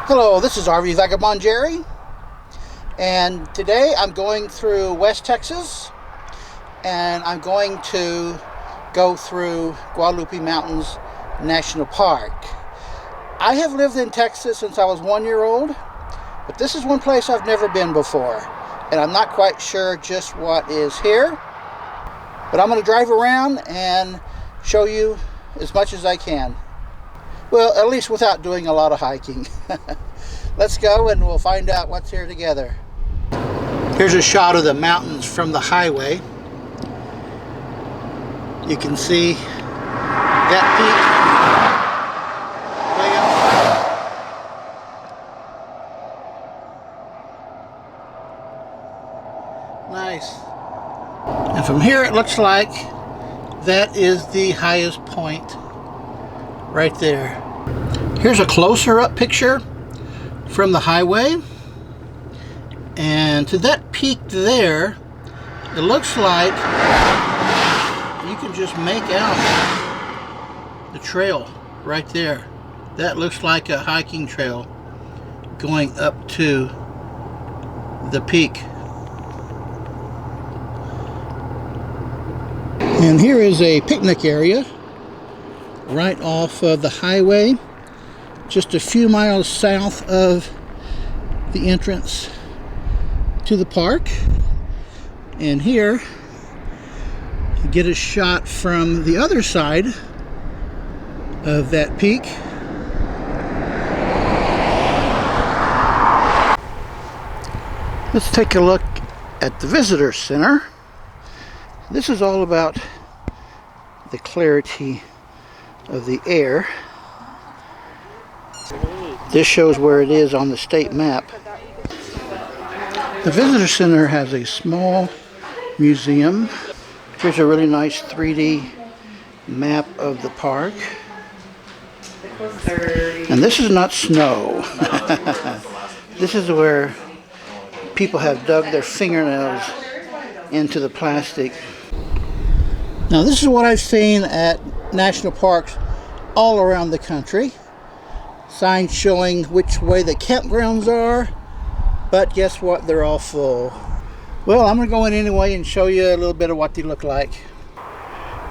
Hello, this is RV Vagabond Jerry, and today I'm going through West Texas, and I'm going to go through Guadalupe Mountains National Park. I have lived in Texas since I was 1 year old, but this is one place I've never been before, and I'm not quite sure just what is here, but I'm going to drive around and show you as much as I can. Well, at least without doing a lot of hiking. Let's go and we'll find out what's here together. Here's a shot of the mountains from the highway. You can see that peak way up. Nice. And from here it looks like that is the highest point right there. Here's a closer up picture from the highway, and to that peak there, it looks like you can just make out the trail right there. That looks like a hiking trail going up to the peak. And here is a picnic area right off of the highway, just a few miles south of the entrance to the park. And here you get a shot from the other side of that peak. Let's take a look at the visitor center. This is all about the clarity of the air. This shows where it is on the state map. The visitor center has a small museum. Here's a really nice 3D map of the park. And this is not snow. This is where people have dug their fingernails into the plastic. Now this is what I've seen at national parks all around the country. Signs showing which way the campgrounds are, but guess what? They're all full. Well, I'm going to go in anyway and show you a little bit of what they look like.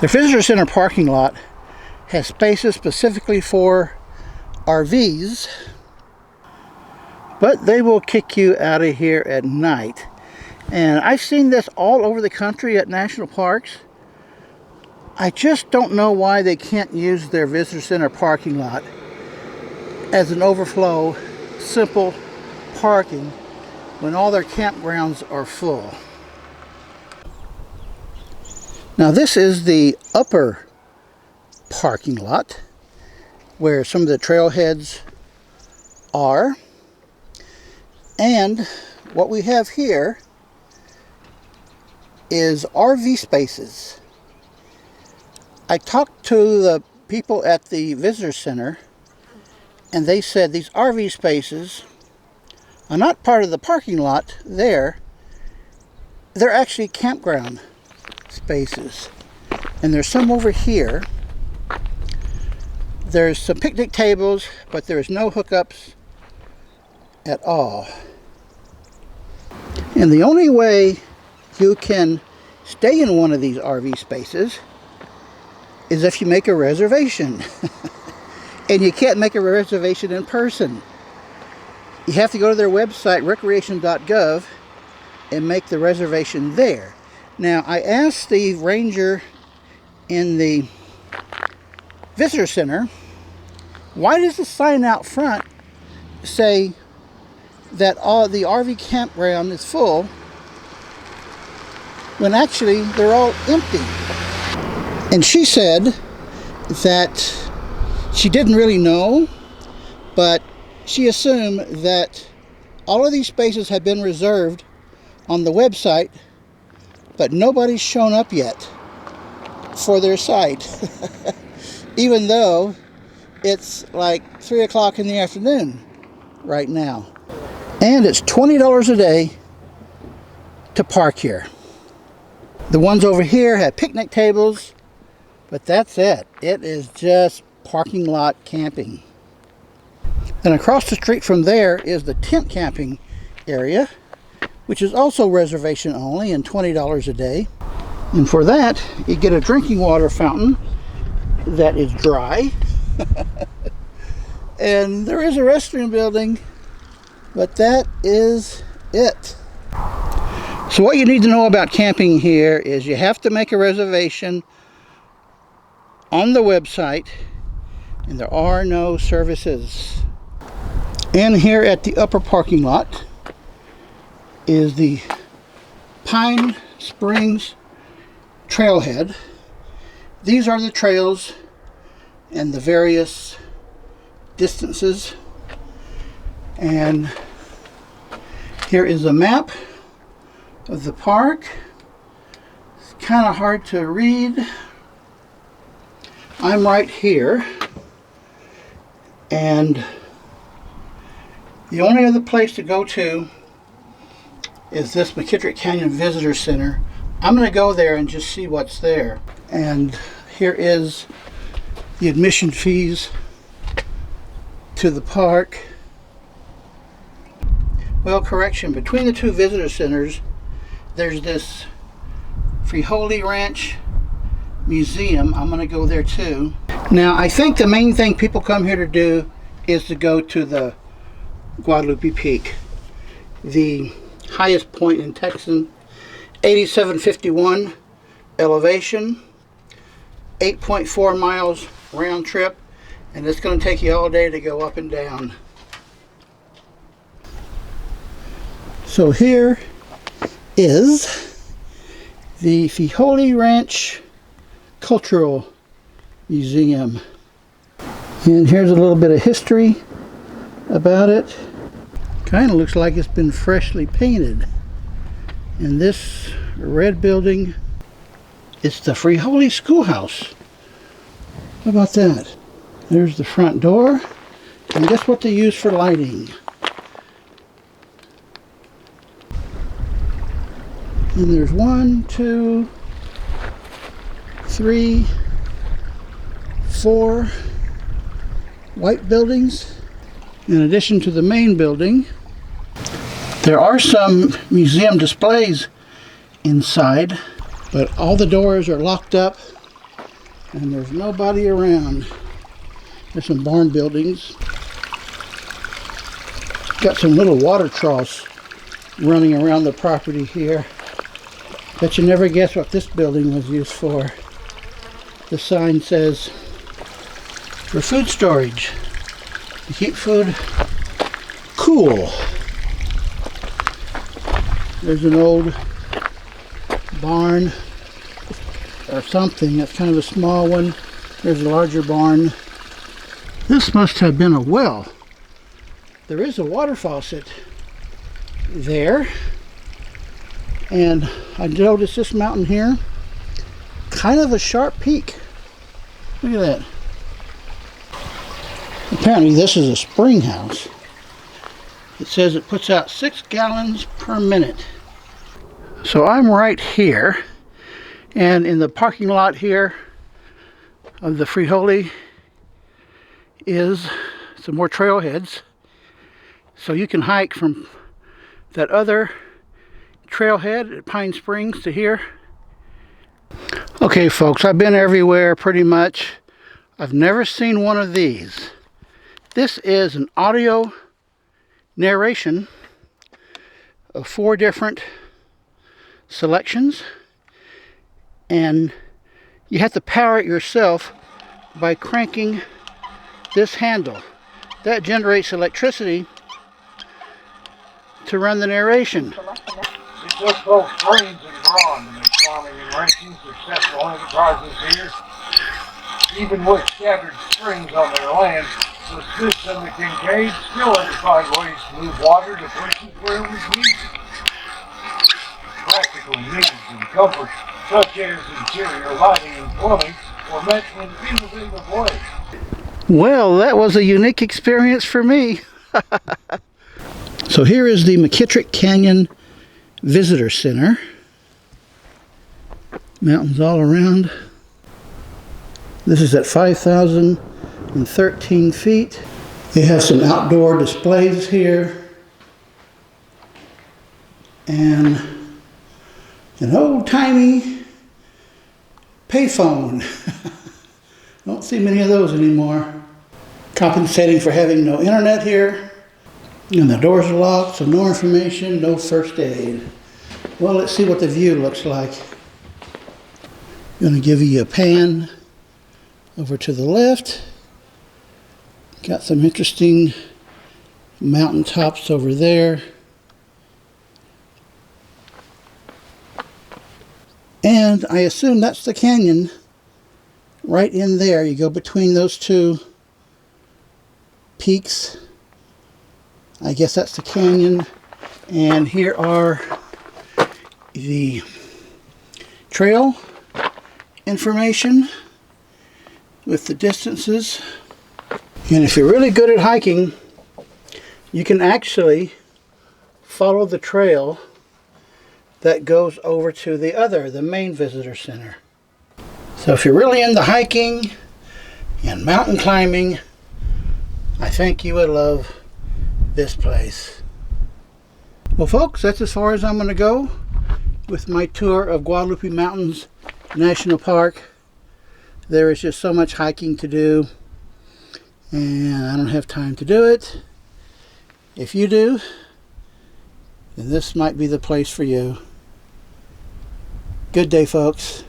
The visitor center parking lot has spaces specifically for RVs, but they will kick you out of here at night. And I've seen this all over the country at national parks. I just don't know why they can't use their visitor center parking lot as an overflow, simple parking when all their campgrounds are full. Now this is the upper parking lot where some of the trailheads are. And what we have here is RV spaces. I talked to the people at the visitor center, and they said these RV spaces are not part of the parking lot there. They're actually campground spaces. And there's some over here. There's some picnic tables, but there's no hookups at all. And the only way you can stay in one of these RV spaces is if you make a reservation. And you can't make a reservation in person. You have to go to their website, recreation.gov, and make the reservation there. Now, I asked the ranger in the visitor center, why does the sign out front say that all the RV campground is full when actually they're all empty? And she said that she didn't really know, but she assumed that all of these spaces had been reserved on the website, but nobody's shown up yet for their site, even though it's like 3 o'clock in the afternoon right now. And it's $20 a day to park here. The ones over here have picnic tables, but that's it. It is just parking lot camping. Then across the street from there is the tent camping area, which is also reservation only and $20 a day. And for that, you get a drinking water fountain that is dry. And there is a restroom building, but that is it. So what you need to know about camping here is you have to make a reservation on the website, and there are no services. And here at the upper parking lot is the Pine Springs Trailhead. These are the trails and the various distances. And here is a map of the park. It's kind of hard to read. I'm right here, and the only other place to go to is this McKittrick Canyon Visitor Center. I'm going to go there and just see what's there. And here is the admission fees to the park. Well, correction, between the two visitor centers, there's this Frijoles Ranch Museum. I'm going to go there too. Now, I think the main thing people come here to do is to go to the Guadalupe Peak, the highest point in Texas, 8751 elevation, 8.4 miles round trip, and it's going to take you all day to go up and down. So here is the Frijoles Ranch Cultural Museum, and here's a little bit of history about it. Kind of looks like it's been freshly painted. And this red building, it's the Frijoles Schoolhouse. How about that? There's the front door, and guess what they use for lighting? And there's 1, 2, 3, 4 white buildings. In addition to the main building, there are some museum displays inside, but all the doors are locked up and there's nobody around. There's some barn buildings. Got some little water troughs running around the property here. Bet you never guess what this building was used for. The sign says, for food storage, to keep food cool. There's an old barn or something. That's kind of a small one. There's a larger barn. This must have been a well. There is a water faucet there. And I noticed this mountain here, kind of a sharp peak. Look at that. Apparently this is a spring house. It says it puts out 6 gallons per minute. So I'm right here, and in the parking lot here of the Frijoles is some more trailheads. So you can hike from that other trailhead at Pine Springs to here. Okay folks, I've been everywhere pretty much. I've never seen one of these. This is an audio narration of 4 different selections, and you have to power it yourself by cranking this handle. That generates electricity to run the narration. It took both brains and brawn to make farming and ranching successful enterprises here. Even with scattered springs on their land, the Smiths and the Kincaids still had to find ways to move water to places where it was needed. Practical needs and comforts, such as interior lighting and plumbing, were met in innovative ways. Well, that was a unique experience for me. So here is the McKittrick Canyon Visitor Center. Mountains all around. This is at 5,013 feet. They have some outdoor displays here and an old-timey payphone. Don't see many of those anymore. Compensating for having no internet here. And the doors are locked, so no information, no first aid. Well, let's see what the view looks like. I'm going to give you a pan over to the left. Got some interesting mountaintops over there. And I assume that's the canyon right in there. You go between those two peaks. I guess that's the canyon. And here are the trail information with the distances. And if you're really good at hiking, you can actually follow the trail that goes over to the main visitor center. So if you're really into hiking and mountain climbing, I think you would love this place. Well folks, that's as far as I'm going to go with my tour of Guadalupe Mountains National Park. There is just so much hiking to do, and I don't have time to do it. If you do, then this might be the place for you. Good day, folks.